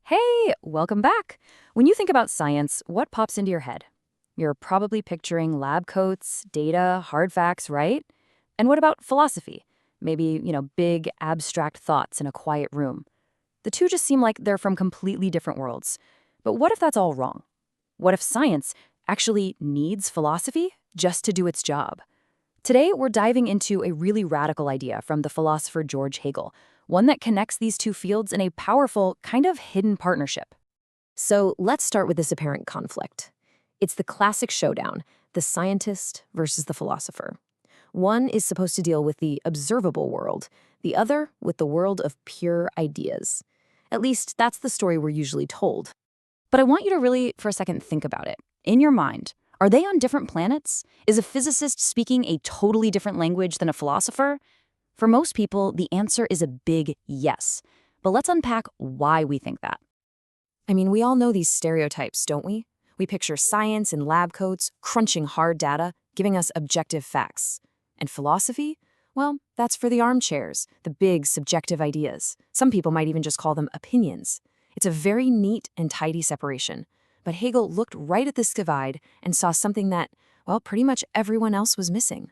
Hey, welcome back. When you think about science, what pops into your head? You're probably picturing lab coats, data, hard facts, right? And what about philosophy? Maybe, big abstract thoughts in a quiet room. The two just seem like they're from completely different worlds. But what if that's all wrong? What if science actually needs philosophy just to do its job? Today, we're diving into a really radical idea from the philosopher George Hegel, one that connects these two fields in a powerful, kind of hidden partnership. So let's start with this apparent conflict. It's the classic showdown, the scientist versus the philosopher. One is supposed to deal with the observable world, the other with the world of pure ideas. At least that's the story we're usually told. But I want you to really, for a second, think about it. In your mind, are they on different planets? Is a physicist speaking a totally different language than a philosopher? For most people, the answer is a big yes. But let's unpack why we think that. I mean, we all know these stereotypes, don't we? We picture science in lab coats, crunching hard data, giving us objective facts. And philosophy? Well, that's for the armchairs, the big subjective ideas. Some people might even just call them opinions. It's a very neat and tidy separation. But Hegel looked right at this divide and saw something that, well, pretty much everyone else was missing.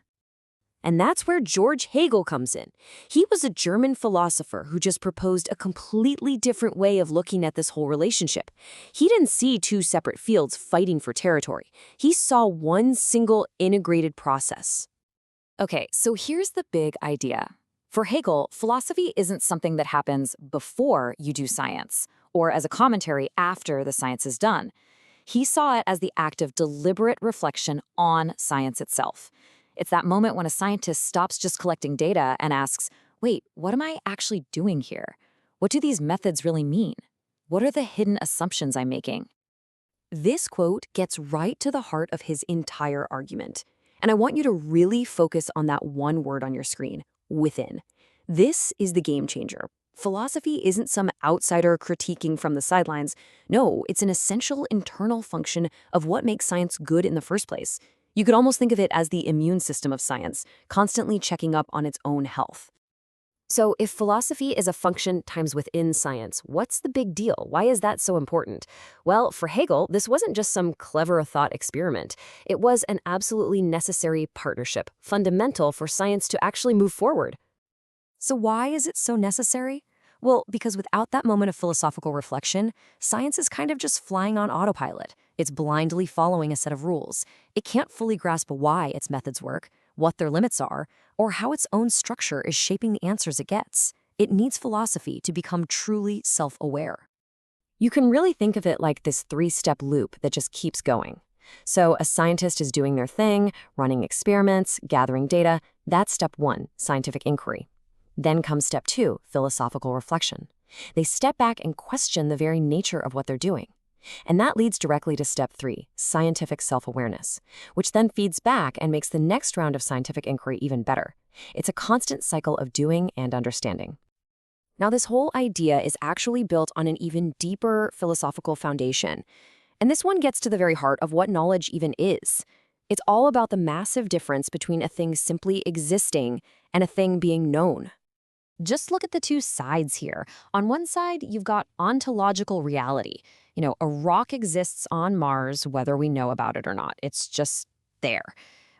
And that's where George Hegel comes in. He was a German philosopher who just proposed a completely different way of looking at this whole relationship. He didn't see two separate fields fighting for territory. He saw one single integrated process. Okay, so here's the big idea. For Hegel, philosophy isn't something that happens before you do science, or as a commentary after the science is done. He saw it as the act of deliberate reflection on science itself. It's that moment when a scientist stops just collecting data and asks, wait, what am I actually doing here? What do these methods really mean? What are the hidden assumptions I'm making? This quote gets right to the heart of his entire argument. And I want you to really focus on that one word on your screen, within. This is the game changer. Philosophy isn't some outsider critiquing from the sidelines. No, it's an essential internal function of what makes science good in the first place. You could almost think of it as the immune system of science, constantly checking up on its own health. So if philosophy is a function times within science, what's the big deal? Why is that so important? Well, for Hegel, this wasn't just some clever thought experiment. It was an absolutely necessary partnership, fundamental for science to actually move forward. So why is it so necessary? Well, because without that moment of philosophical reflection, science is kind of just flying on autopilot. It's blindly following a set of rules. It can't fully grasp why its methods work, what their limits are, or how its own structure is shaping the answers it gets. It needs philosophy to become truly self-aware. You can really think of it like this three-step loop that just keeps going. So a scientist is doing their thing, running experiments, gathering data. That's step one, scientific inquiry. Then comes step two, philosophical reflection. They step back and question the very nature of what they're doing. And that leads directly to step three, scientific self-awareness, which then feeds back and makes the next round of scientific inquiry even better. It's a constant cycle of doing and understanding. Now, this whole idea is actually built on an even deeper philosophical foundation. And this one gets to the very heart of what knowledge even is. It's all about the massive difference between a thing simply existing and a thing being known. Just look at the two sides here. On one side, you've got ontological reality. A rock exists on Mars, whether we know about it or not. It's just there.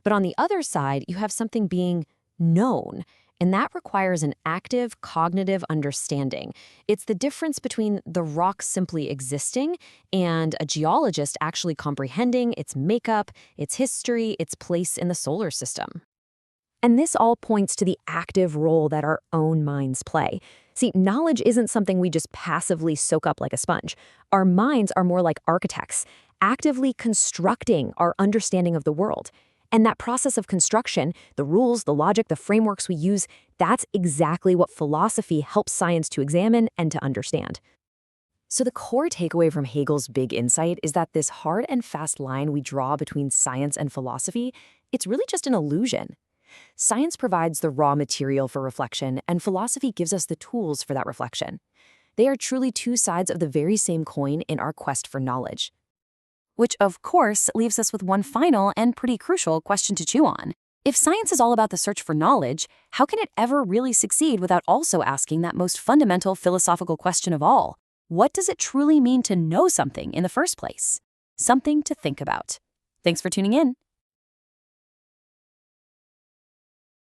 But on the other side, you have something being known, and that requires an active cognitive understanding. It's the difference between the rock simply existing and a geologist actually comprehending its makeup, its history, its place in the solar system. And this all points to the active role that our own minds play. See, knowledge isn't something we just passively soak up like a sponge. Our minds are more like architects, actively constructing our understanding of the world. And that process of construction, the rules, the logic, the frameworks we use, that's exactly what philosophy helps science to examine and to understand. So the core takeaway from Hegel's big insight is that this hard and fast line we draw between science and philosophy, it's really just an illusion. Science provides the raw material for reflection, and philosophy gives us the tools for that reflection. They are truly two sides of the very same coin in our quest for knowledge. Which, of course, leaves us with one final and pretty crucial question to chew on. If science is all about the search for knowledge, how can it ever really succeed without also asking that most fundamental philosophical question of all? What does it truly mean to know something in the first place? Something to think about. Thanks for tuning in.